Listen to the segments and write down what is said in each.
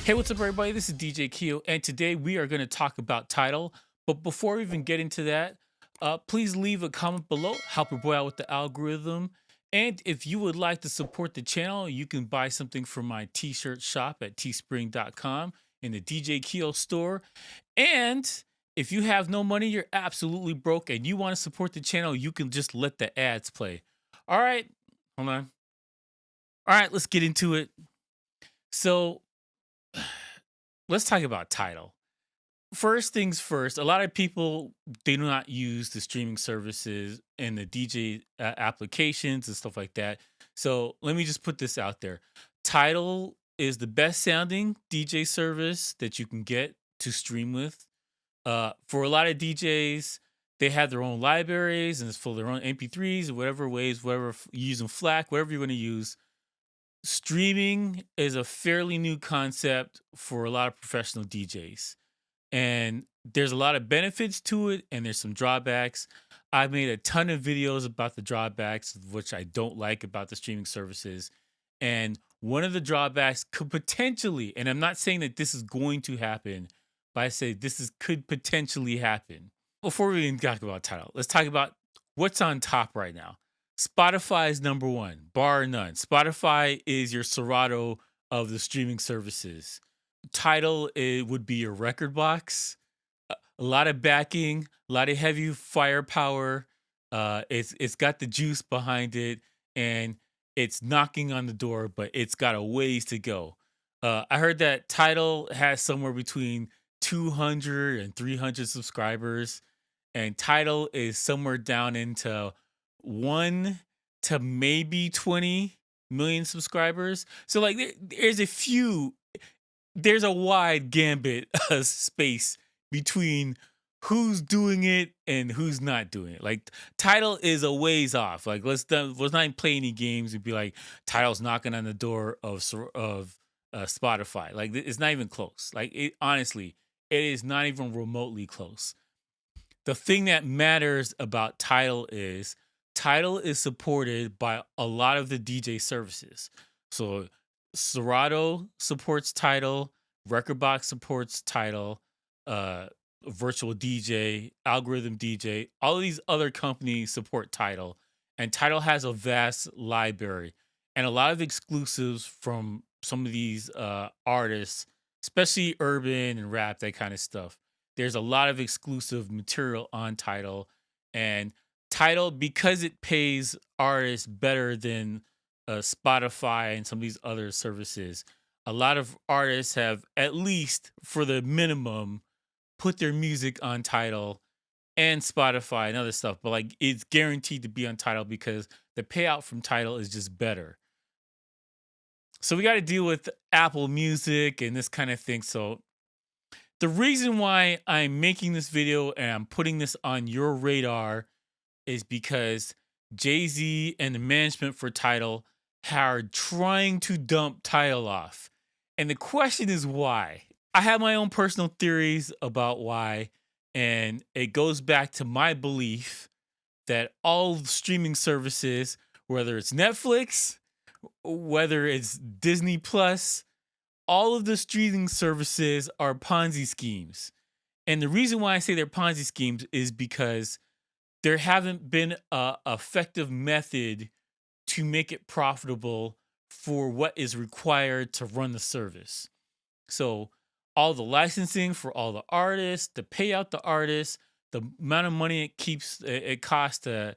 Hey, what's up, everybody? This is DJ Keo, and today we are going to talk about Tidal. But before we even get into that, please leave a comment below, help your boy out with the algorithm. And if you would like to support the channel, you can buy something from my t shirt shop at teespring.com in the DJ Keo store. And if you have no money, you're absolutely broke, and you want to support the channel, you can just let the ads play. All right, hold on. All right, let's get into it. So, let's talk about Tidal. First things first, a lot of people they do not use the streaming services and the DJ applications and stuff like that. So let me just put this out there. Tidal is the best sounding DJ service that you can get to stream with. For a lot of DJs, they have their own libraries and it's for their own MP3s or whatever ways, whatever using FLAC, whatever you're going to use. Streaming is a fairly new concept for a lot of professional DJs, and there's a lot of benefits to it and there's some drawbacks. I've made a ton of videos about the drawbacks, which I don't like about the streaming services. And one of the drawbacks could potentially, and I'm not saying that this is going to happen, but I say this is could potentially happen. Before we even talk about Tidal, let's talk about what's on top right now. Spotify is number one, bar none. Spotify is your Serato of the streaming services. Title it would be your record box. A lot of backing, a lot of heavy firepower. It's got the juice behind it, and it's knocking on the door, but it's got a ways to go. I heard that Title has somewhere between 200 and 300 subscribers, and Title is somewhere down into 1 to maybe 20 million subscribers. So like there's a wide gambit of space between who's doing it and who's not doing it. Like Title is a ways off. Like let's not even play any games and be like Title's knocking on the door of Spotify. Like it's not even close. Like it honestly, it is not even remotely close. The thing that matters about Tidal is supported by a lot of the DJ services. So Serato supports Tidal, Recordbox supports Tidal, Virtual DJ, Algorithm DJ, all of these other companies support Tidal, and Tidal has a vast library and a lot of exclusives from some of these artists, especially urban and rap, that kind of stuff. There's a lot of exclusive material on Tidal, and Tidal, because it pays artists better than Spotify and some of these other services, a lot of artists have, at least for the minimum, put their music on Tidal and Spotify and other stuff. But like it's guaranteed to be on Tidal because the payout from Tidal is just better. So we got to deal with Apple Music and this kind of thing. So the reason why I'm making this video and I'm putting this on your radar is because Jay-Z and the management for Tidal are trying to dump Tidal off. And the question is why? I have my own personal theories about why, and it goes back to my belief that all streaming services, whether it's Netflix, whether it's Disney Plus, all of the streaming services are Ponzi schemes. And the reason why I say they're Ponzi schemes is because there haven't been a effective method to make it profitable for what is required to run the service. So all the licensing for all the artists, to pay out the artists, the amount of money it costs to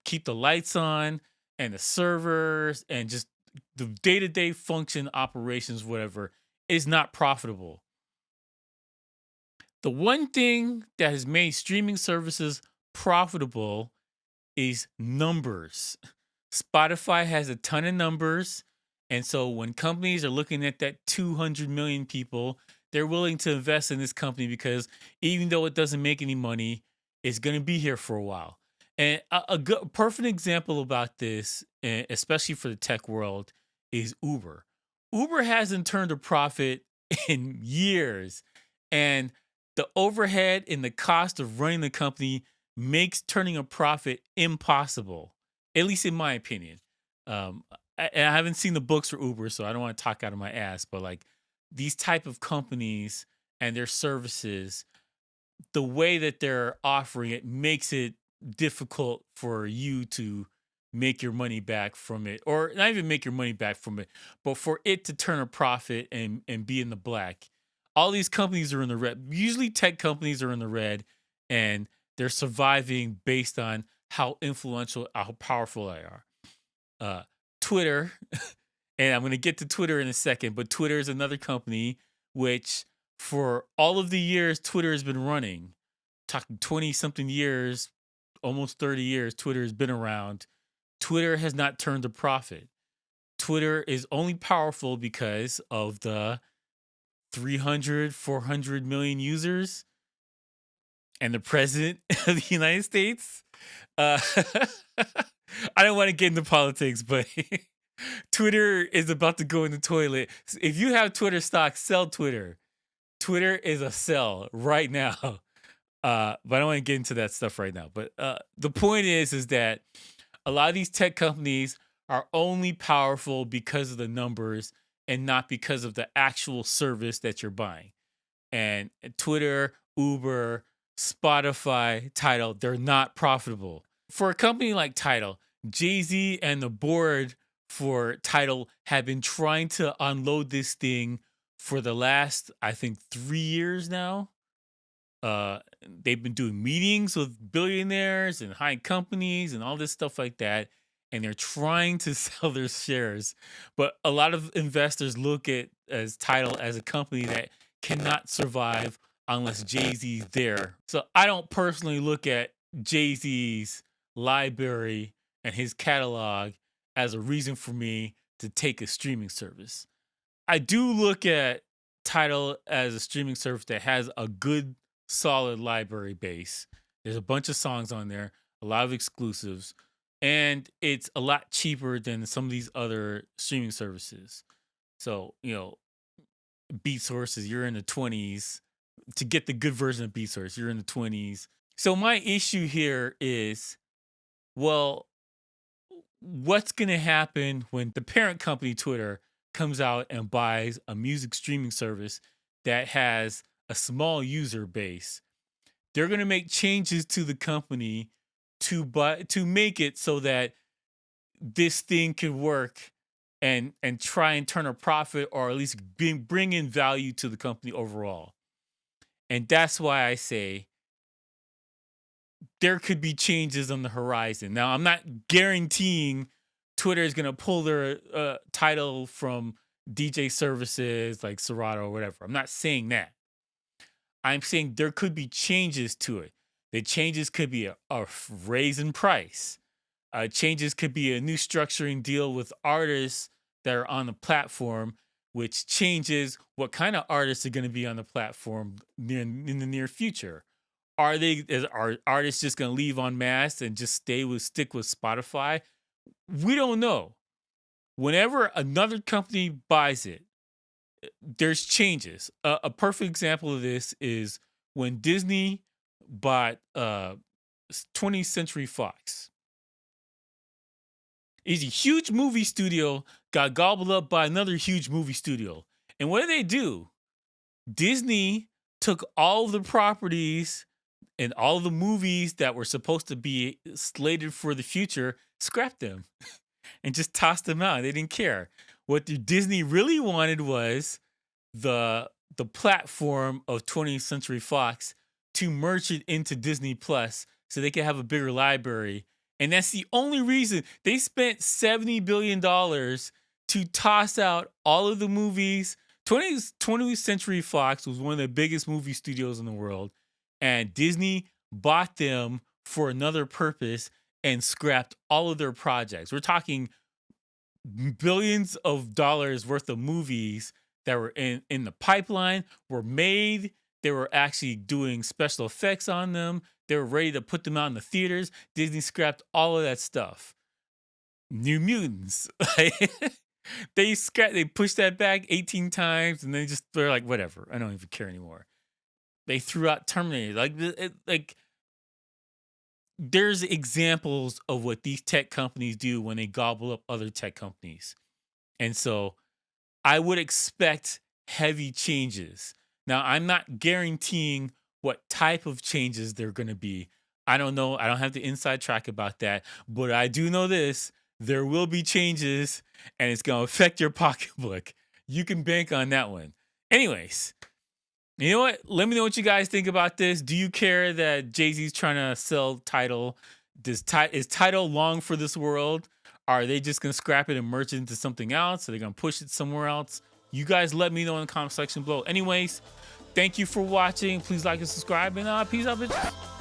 keep the lights on and the servers and just the day-to-day function operations, whatever, is not profitable. The one thing that has made streaming services profitable is numbers. Spotify has a ton of numbers. And so when companies are looking at that 200 million people, they're willing to invest in this company because even though it doesn't make any money, it's going to be here for a while. And a good, perfect example about this, especially for the tech world, is Uber. Uber hasn't turned a profit in years. And the overhead and the cost of running the company makes turning a profit impossible, at least in my opinion. And I haven't seen the books for Uber, so I don't want to talk out of my ass, but like these type of companies and their services, the way that they're offering it makes it difficult for you to make your money back from it, or not even make your money back from it, but for it to turn a profit and be in the black. All these companies are in the red. Usually tech companies are in the red, and they're surviving based on how influential, how powerful they are. uh Twitter, and I'm going to get to Twitter in a second, but Twitter is another company which, for all of the years Twitter has been running, talking 20 something years, almost 30 years, Twitter has been around. Twitter has not turned a profit. Twitter is only powerful because of the 300, 400 million users and the president of the United States. Uh, I don't want to get into politics, but Twitter is about to go in the toilet. If you have Twitter stock, sell Twitter. Twitter is a sell right now. But I don't want to get into that stuff right now. But the point is that a lot of these tech companies are only powerful because of the numbers and not because of the actual service that you're buying. And Twitter, Uber, Spotify, Tidal, they're not profitable. For a company like Tidal, Jay-Z and the board for Tidal have been trying to unload this thing for the last, I think, 3 years now. They've been doing meetings with billionaires and high companies and all this stuff like that, and they're trying to sell their shares. But a lot of investors look at as Tidal as a company that cannot survive unless Jay-Z's there. So I don't personally look at Jay-Z's library and his catalog as a reason for me to take a streaming service. I do look at Tidal as a streaming service that has a good, solid library base. There's a bunch of songs on there, a lot of exclusives, and it's a lot cheaper than some of these other streaming services. So, Beat Sources, you're in the 20s. To get the good version of Beat Source, you're in the 20s. So my issue here is, well, what's going to happen when the parent company Twitter comes out and buys a music streaming service that has a small user base? They're going to make changes to the company to make it so that this thing could work and try and turn a profit, or at least bring in value to the company overall. And that's why I say there could be changes on the horizon. Now, I'm not guaranteeing Twitter is going to pull their title from DJ services like Serato or whatever. I'm not saying that. I'm saying there could be changes to it. The changes could be a raise in price. Changes could be a new structuring deal with artists that are on the platform, which changes what kind of artists are going to be on the platform in the near future. Are artists just going to leave en masse and just stick with Spotify? We don't know. Whenever another company buys it, there's changes. A perfect example of this is when Disney bought 20th Century Fox. It's a huge movie studio, got gobbled up by another huge movie studio. And what did they do? Disney took all of the properties and all the movies that were supposed to be slated for the future, scrapped them and just tossed them out. They didn't care. What Disney really wanted was the platform of 20th Century Fox to merge it into Disney Plus so they could have a bigger library. And that's the only reason they spent $70 billion to toss out all of the movies. 20th Century Fox was one of the biggest movie studios in the world, and Disney bought them for another purpose and scrapped all of their projects. We're talking billions of dollars worth of movies that were in the pipeline, were made. They were actually doing special effects on them. They were ready to put them out in the theaters. Disney scrapped all of that stuff. New Mutants. They pushed that back 18 times, and they're like, whatever. I don't even care anymore. They threw out Terminator. Like there's examples of what these tech companies do when they gobble up other tech companies. And so I would expect heavy changes. Now, I'm not guaranteeing what type of changes they're going to be. I don't know. I don't have the inside track about that, but I do know this: there will be changes, and it's going to affect your pocketbook. You can bank on that one. Anyways, you know what? Let me know what you guys think about this. Do you care that Jay-Z's trying to sell Tidal? Is Tidal long for this world? Are they just gonna scrap it and merge it into something else? Are they gonna push it somewhere else? You guys let me know in the comment section below. Anyways, thank you for watching. Please like and subscribe, and peace out, bitches.